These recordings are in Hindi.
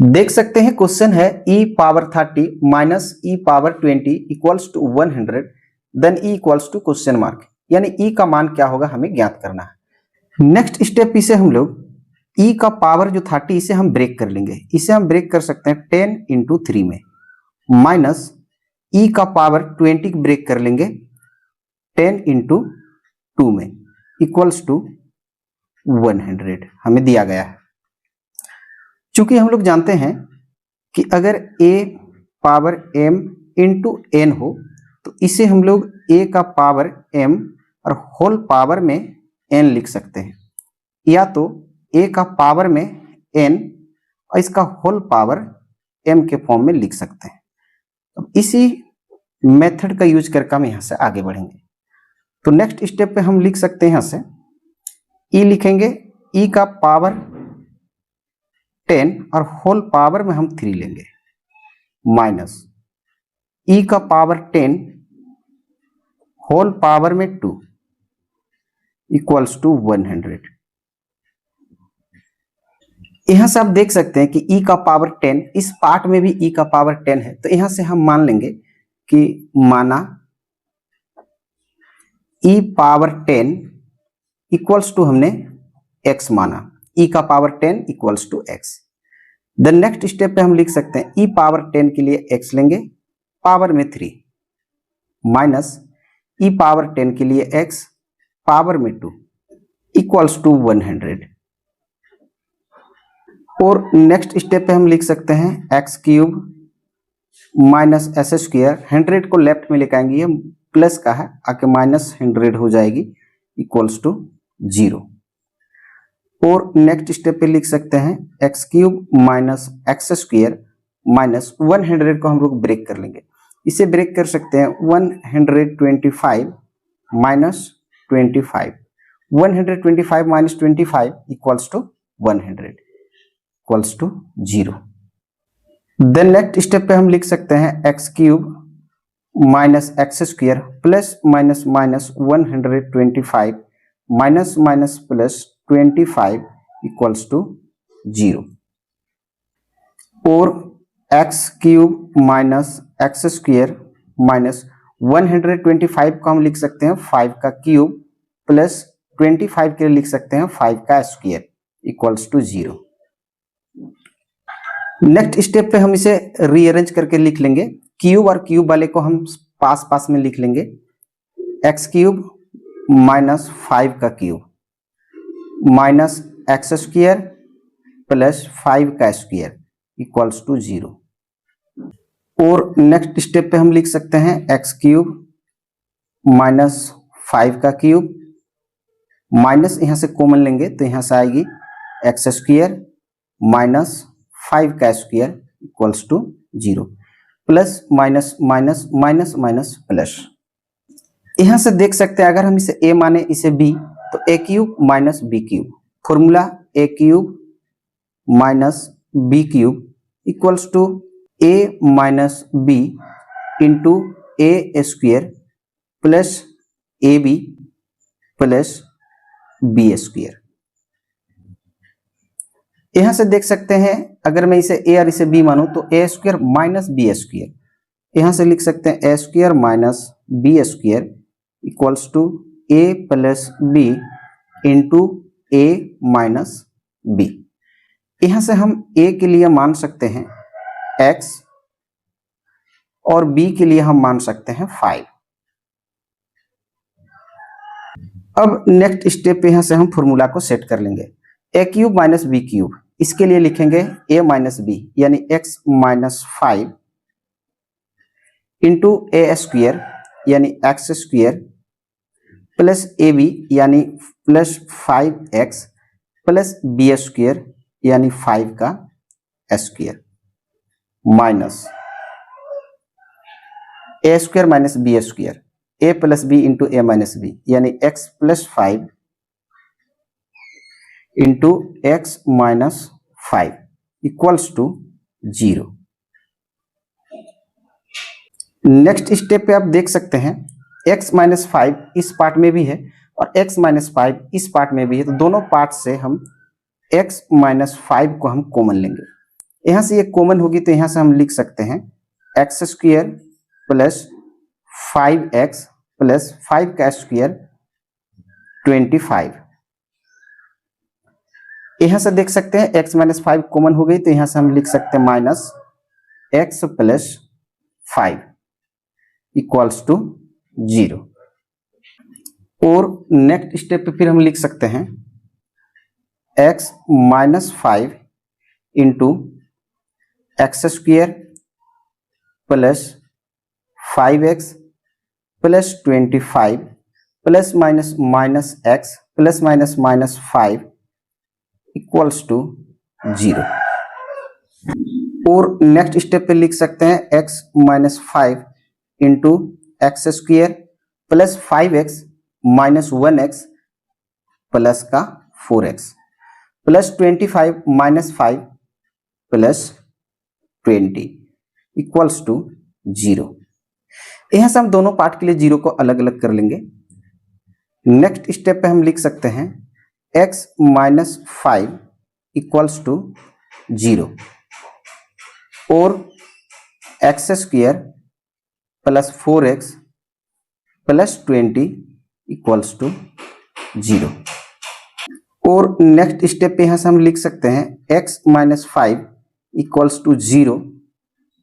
देख सकते हैं क्वेश्चन है e power 30 minus e power 20 equals to 100 then e equals to question mark, यानी e का मान क्या होगा हमें ज्ञात करना है। नेक्स्ट स्टेप इसे हम लोग e का पावर जो 30 इसे हम ब्रेक कर लेंगे, इसे हम ब्रेक कर सकते हैं 10 इंटू 3 में, माइनस e का पावर 20 ब्रेक कर लेंगे 10 इंटू 2 में इक्वल्स टू 100 हमें दिया गया है। चूंकि हम लोग जानते हैं कि अगर a power m into n हो तो इसे हम लोग a का पावर m और होल पावर में n लिख सकते हैं, या तो a का पावर में n और इसका होल पावर m के फॉर्म में लिख सकते हैं। अब इसी मेथड का यूज करके हम यहां से आगे बढ़ेंगे। तो नेक्स्ट स्टेप पे हम लिख सकते हैं, यहां से e लिखेंगे, e का पावर 10 और होल पावर में हम 3 लेंगे, माइनस e का पावर 10 होल पावर में 2 इक्वल्स टू 100। यहां से आप देख सकते हैं कि e का पावर 10, इस पार्ट में भी e का पावर 10 है, तो यहां से हम मान लेंगे कि माना e पावर 10 इक्वल्स टू हमने x माना, e का power 10 equals to x। Then next step पे हम लिख सकते हैं e पावर 10 के लिए x लेंगे पावर में 3, माइनस e पावर 10 के लिए x पावर में 2 इक्वल्स टू 100। और नेक्स्ट स्टेप पे हम लिख सकते हैं x cube minus S square, 100 को लेफ्ट में लेकर आएंगे, ये प्लस का है आके माइनस 100 हो जाएगी इक्वल्स टू 0। और नेक्स्ट स्टेप पे लिख सकते हैं x cube minus x square minus 100 को हम लोग ब्रेक कर लेंगे, इसे ब्रेक कर सकते हैं 125 minus 25, 125 minus 25 equals to 100 equals to 0। Then next step पे हम लिख सकते हैं x cube minus x square plus minus minus 125 minus minus plus 25 equals to 0। और x cube minus x square minus 125 को हम लिख सकते हैं 5 का क्यूब प्लस 25 के लिए लिख सकते हैं 5 का square equals to 0। Next step पे हम इसे रीअरेंज करके लिख लेंगे, क्यूब और क्यूब वाले को हम पास पास में लिख लेंगे, एक्स क्यूब माइनस 5 का cube minus x square plus 5 का स्क्वायर इक्वल्स टू 0। और नेक्स्ट स्टेप पे हम लिख सकते हैं एक्स क्यूब माइनस 5 का क्यूब, माइनस यहां से कॉमन लेंगे तो यहां से आएगी एक्स स्क्वायर माइनस 5 का square equals to 0, plus minus minus minus minus plus. यहां से देख सकते हैं अगर हम इसे a माने इसे b तो a cube minus b cube, formula a cube minus b cube equals to a minus b into a square plus ab plus b square. यहां से देख सकते हैं अगर मैं इसे a और इसे b मानूं तो a square minus b square, यहां से लिख सकते हैं a square minus b square equals to a plus b into a minus b। यहां से हम a के लिए मान सकते हैं x और b के लिए हम मान सकते हैं 5। अब नेक्स्ट स्टेप पे यहां से हम फॉर्मूला को सेट कर लेंगे, a cube minus b cube, इसके लिए लिखेंगे a माइनस b यानी x minus 5 into a square यानी x square plus A B यानी plus 5x plus B square यानी 5 का square minus A square minus B square, A plus B into A minus B यानी x plus 5 into x minus 5 equals to 0। Next step पे आप देख सकते हैं x माइनस 5 इस पार्ट में भी है और x माइनस 5 इस पार्ट में भी है, तो दोनों पार्ट से हम x माइनस 5 को हम कॉमन लेंगे, यहां से ये कॉमन होगी तो यहां से हम लिख सकते हैं x square plus 5x plus 5 का स्क्वायर 25। यहां से देख सकते हैं x माइनस 5 कॉमन हो गई तो यहां से हम लिख सकते हैं minus x plus 5 equals to 0। और नेक्स्ट स्टेप पे फिर हम लिख सकते हैं x minus 5 into x square plus 5x plus 25 plus minus minus x plus minus minus 5 equals to 0। और नेक्स्ट स्टेप पे लिख सकते हैं x minus 5 into x square plus 5x minus 1x plus का 4x plus 25 minus 5 plus 20 equals to 0। यहां से हम दोनों पार्ट के लिए 0 को अलग अलग कर लेंगे। नेक्स्ट स्टेप पे हम लिख सकते हैं x माइनस 5 इक्वल्स टू 0 और x square plus 4x plus 20 equals to 0। और नेक्स्ट स्टेप पे यहां से हम लिख सकते हैं x माइनस 5 इक्वल्स टू 0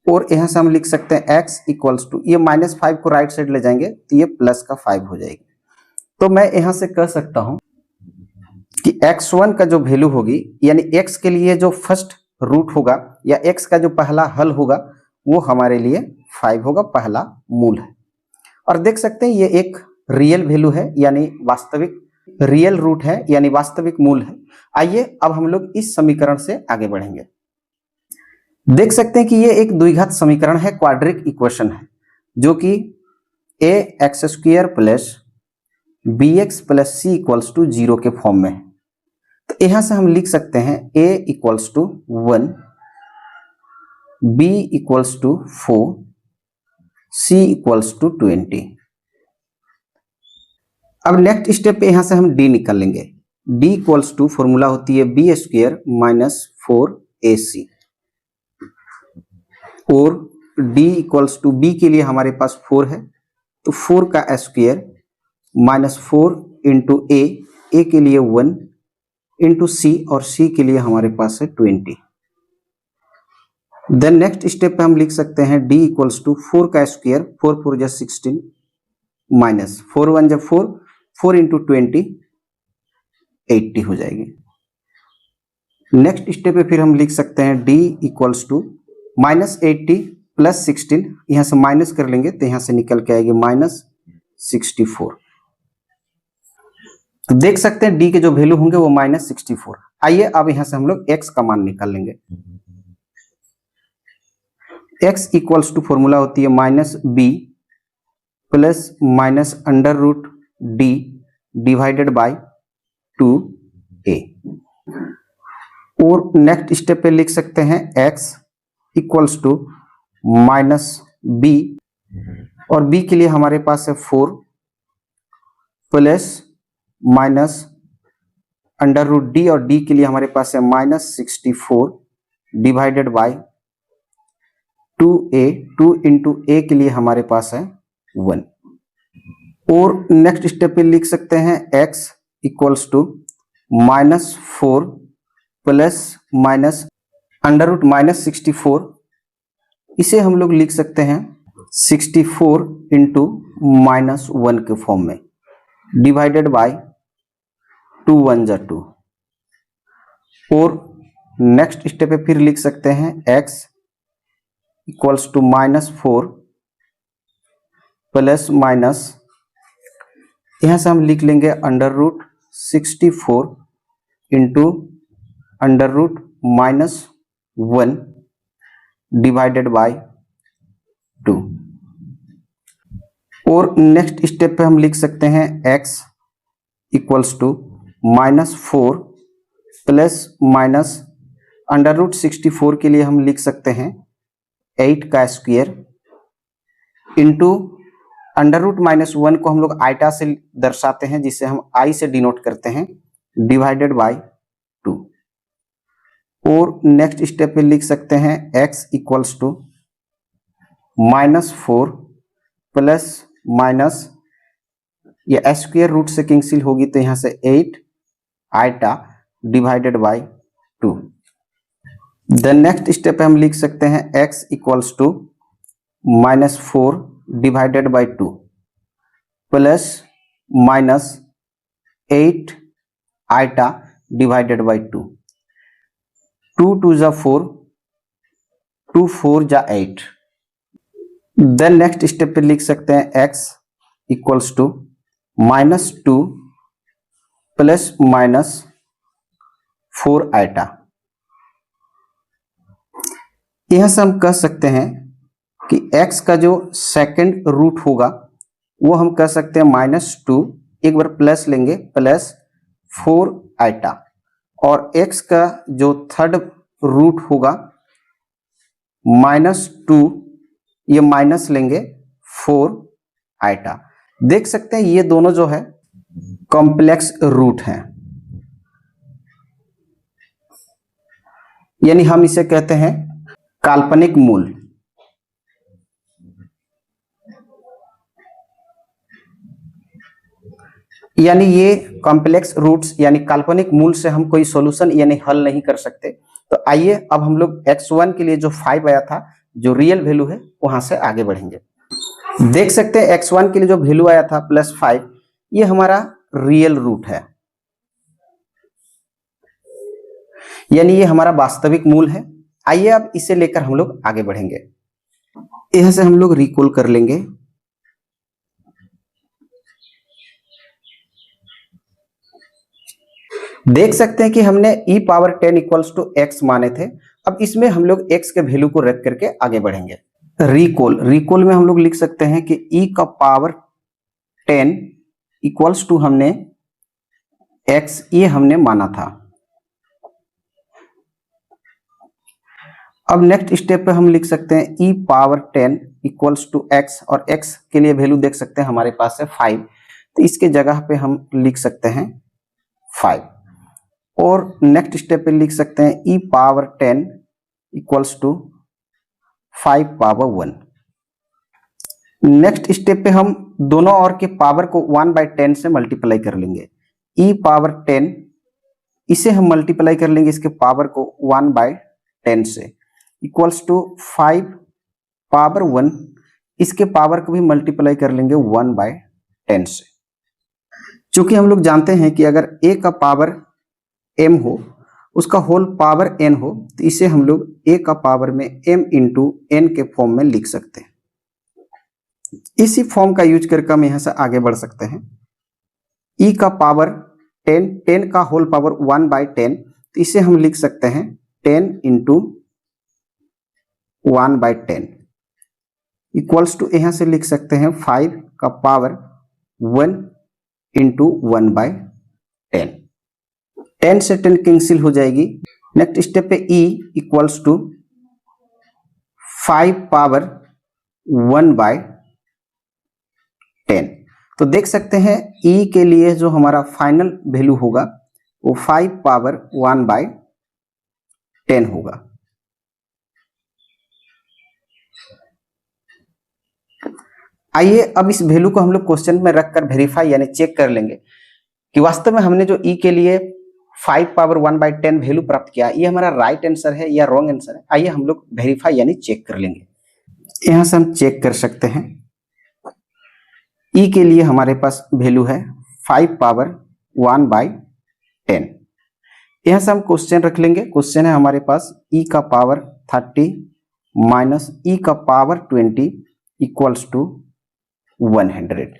और यहां से हम लिख सकते हैं x इक्वल्स टू, ये माइनस 5 को राइट साइड ले जाएंगे तो ये प्लस का 5 हो जाएगी। तो मैं यहां से कह सकता हूं कि x1 का जो वैल्यू होगी यानी x के लिए जो फर्स्ट रूट होगा या x का जो पहला हल होगा वो हमारे लिए 5 होगा, पहला मूल है। और देख सकते हैं ये एक रियल वैल्यू है यानी वास्तविक रियल रूट है यानी वास्तविक मूल है। आइए अब हम लोग इस समीकरण से आगे बढ़ेंगे। देख सकते हैं कि ये एक द्विघात समीकरण है, क्वाड्रिक इक्वेशन है, जो कि A x square plus B x plus C equals to 0 के फॉर्म में है। तो यहां से हम लिख सकते हैं a equals to 1, b equals to 4, c equals to 20। अब नेक्स्ट स्टेप पे यहां से हम d निकाल लेंगे। d इक्वल्स टू फॉर्मूला होती है बी स्क्वायर माइनस 4ac और d इक्वल्स टू b के लिए हमारे पास 4 है तो 4 का स्क्वायर माइनस 4 इंटू a के लिए 1 इंटू सी और सी के लिए हमारे पास है 20। देन नेक्स्ट स्टेप पे हम लिख सकते हैं d इक्वल्स टू 4 का स्क्वायर 4 4 जा 16 माइनस 4 1 जा 4 4 इंटू 20 80 हो जाएगी। नेक्स्ट स्टेप पे फिर हम लिख सकते हैं d equals to minus 80 plus 16, यहां से माइनस कर लेंगे तो यहां से निकल के आएगी माइनस 64। तो देख सकते हैं d के जो वैल्यू होंगे वो माइनस 64। आइए अब यहां से हम लोग x का मान निकाल लेंगे। x इक्वल्स टू फॉर्मूला होती है minus b plus minus under root d divided by 2a। और नेक्स्ट स्टेप पे लिख सकते हैं x equals to minus b और b के लिए हमारे पास है 4 plus minus under root D और डी के लिए हमारे पास है माइनस 64 डिवाइडेड बाय 2a, 2 इंटू ए के लिए हमारे पास है 1। और नेक्स्ट स्टेप पे लिख सकते हैं x equals to minus 4 plus minus under root minus 64, इसे हम लोग लिख सकते हैं 64 इंटू माइनस 1 के फॉर्म में डिवाइडेड बाय 2 1 जा 2। और नेक्स्ट स्टेप पे फिर लिख सकते हैं x equals to minus 4 plus minus, यहां से हम लिख लेंगे under root 64 into under root minus 1 divided by 2। और नेक्स्ट स्टेप पे हम लिख सकते हैं x equals to minus 4 plus minus under root 64 के लिए हम लिख सकते हैं 8 का square into under root minus 1 को हम लोग आइटा से दर्शाते हैं जिसे हम i से डिनोट करते हैं डिवाइडेड बाय 2। और नेक्स्ट स्टेप पे लिख सकते हैं x equals to -4 plus minus, ये स्क्वायर रूट से कैंसिल होगी तो यहाँ से 8 iota divided by 2। Then next step पे हम लिख सकते हैं x equals to -4 divided by 2 plus minus 8 iota divided by 2। 2 2 जा 4, 2 4 जा 8। देन नेक्स्ट स्टेप पे लिख सकते हैं x equals to -2 plus minus 4 iota. यहां से हम कह सकते हैं कि x का जो सेकंड रूट होगा वो हम कह सकते हैं -2, एक बार प्लस लेंगे प्लस 4 आइटा, और x का जो थर्ड रूट होगा -2, ये माइनस लेंगे 4 आइटा। देख सकते हैं ये दोनों जो है कॉम्प्लेक्स रूट हैं, यानी हम इसे कहते हैं काल्पनिक मूल। यानी ये कॉम्प्लेक्स रूट्स यानी काल्पनिक मूल से हम कोई सॉल्यूशन यानी हल नहीं कर सकते। तो आइए अब हम लोग x1 के लिए जो 5 आया था, जो रियल वैल्यू है, वहां से आगे बढ़ेंगे। देख सकते हैं x1 के लिए जो वैल्यू आया था +5, ये हमारा रियल रूट है, यानी ये हमारा वास्तविक मूल है। आइए अब इसे लेकर हम लोग आगे बढ़ेंगे। यहां से हम लोग रिकॉल कर लेंगे। देख सकते हैं कि हमने e power 10 equals to x माने थे। अब इसमें हम लोग x के वैल्यू को रख करके आगे बढ़ेंगे। रिकॉल में हम लोग लिख सकते हैं कि e का पावर 10 इक्वल्स टू हमने x, ये हमने माना था। अब नेक्स्ट स्टेप पे हम लिख सकते हैं e power 10 equals to x, और x के लिए वैल्यू देख सकते हैं हमारे पास है 5, तो इसके जगह पे हम लिख सकते हैं 5। और नेक्स्ट स्टेप पे लिख सकते हैं e power 10 equals to 5 power 1। Next step पे हम दोनों और के पावर को 1/10 से मल्टीप्लाई कर लेंगे। e पावर 10, इसे हम मल्टीप्लाई कर लेंगे इसके पावर को 1/10 से, इक्वल्स टू 5 पावर 1, इसके पावर को भी मल्टीप्लाई कर लेंगे 1/10 से। चूंकि हम लोग जानते हैं कि अगर a का पावर m हो, उसका होल पावर n हो, तो इसे हम लोग a का पावर में m इंटू n के फॉर्म में लिख सकते हैं। इसी फॉर्म का यूज करके हम यहां से आगे बढ़ सकते हैं। e का पावर 10, 10 का होल पावर 1/10, तो इसे हम लिख सकते हैं 10 इंटू 1/10 इक्वल्स टू, यहां से लिख सकते हैं 5 का पावर 1 इंटू 1/10। 10 से 10 कैंसिल हो जाएगी। नेक्स्ट स्टेप पे e इक्वल्स टू 5 पावर 1/10। तो देख सकते हैं e के लिए जो हमारा फाइनल वैल्यू होगा वो 5 पावर 1/10 होगा। आइए अब इस वैल्यू को हम लोग क्वेश्चन में रखकर वेरीफाई यानी चेक कर लेंगे कि वास्तव में हमने जो e के लिए 5 पावर 1/10 वैल्यू प्राप्त किया, ये हमारा राइट आंसर है या रॉन्ग आंसर है। आइए हम लोग वेरीफाई यानी चेक कर लेंगे। यहां से हम चेक कर सकते हैं e के लिए हमारे पास वैल्यू है 5 पावर 1/10। यहां से हम क्वेश्चन रख लेंगे। क्वेश्चन है हमारे पास e का पावर 30 माइनस e का power 20 equals to 100।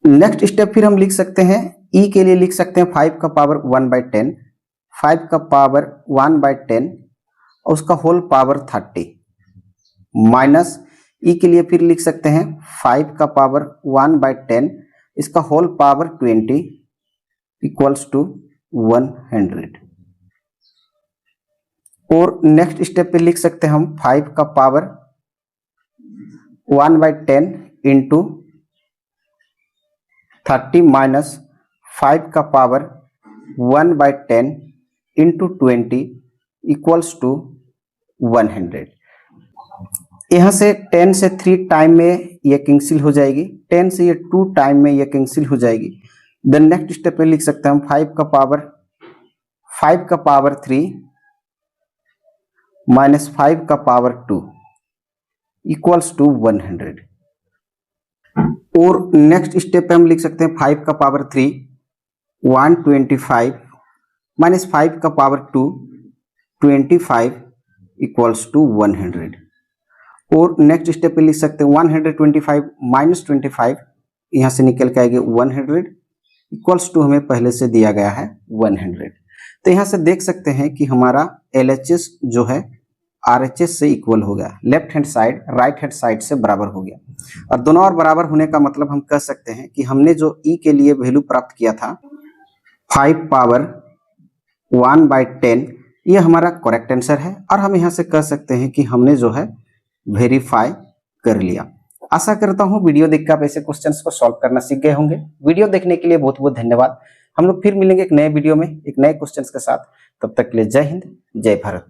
Next step फिर हम लिख सकते हैं e के लिए लिख सकते हैं 5 का पावर 1/10, 5 का पावर 1/10 और उसका होल पावर 30 माइनस e के लिए फिर लिख सकते हैं 5 का पावर 1/10, इसका होल पावर 20 इक्वल्स टू 100। और नेक्स्ट स्टेप पे लिख सकते हैं हम 5 का पावर 1/10 इंटू 30 माइनस 5 का पावर 1/10 इंटू 20 इक्वल्स टू 100। यहाँ से 10 से 3 टाइम में ये कैंसिल हो जाएगी, 10 से ये 2 टाइम में ये कैंसिल हो जाएगी। देन नेक्स्ट स्टेप में लिख सकते हैं हम 5 का पावर 3 माइनस 5 का पावर 2 इक्वल्स टू 100। और नेक्स्ट स्टेप पे हम लिख सकते हैं 5 का पावर 3 125 माइनस 5 का पावर 2 25 इक्वल्स टू 100। और नेक्स्ट स्टेप पे लिख सकते हैं 125 माइनस 25, यहाँ से निकल के आएगी 100 इक्वल्स टू हमें पहले से दिया गया है 100। तो यहाँ से देख सकते हैं कि हमारा LHS जो है RHS से इक्वल हो गया, left hand side right hand side से बराबर हो गया। और दोनों और बराबर होने का मतलब हम कह सकते हैं कि हमने जो E के लिए वैल्यू प्राप्त किया था 5 पावर 1/10, ये हमारा करेक्ट आंसर है। और हम यहाँ से कह सकते हैं कि हमने जो है वेरीफाई कर लिया। आशा करता हूँ वीडियो देखकर आप ऐसे क्वेश्चंस को सॉल्व करना सीख गए होंगे। वीडियो देखने के लिए बहुत बहुत धन्यवाद। हम लोग फिर मिलेंगे एक नए वीडियो में एक नए क्वेश्चंस के साथ। तब तक के लिए जय हिंद, जय भारत।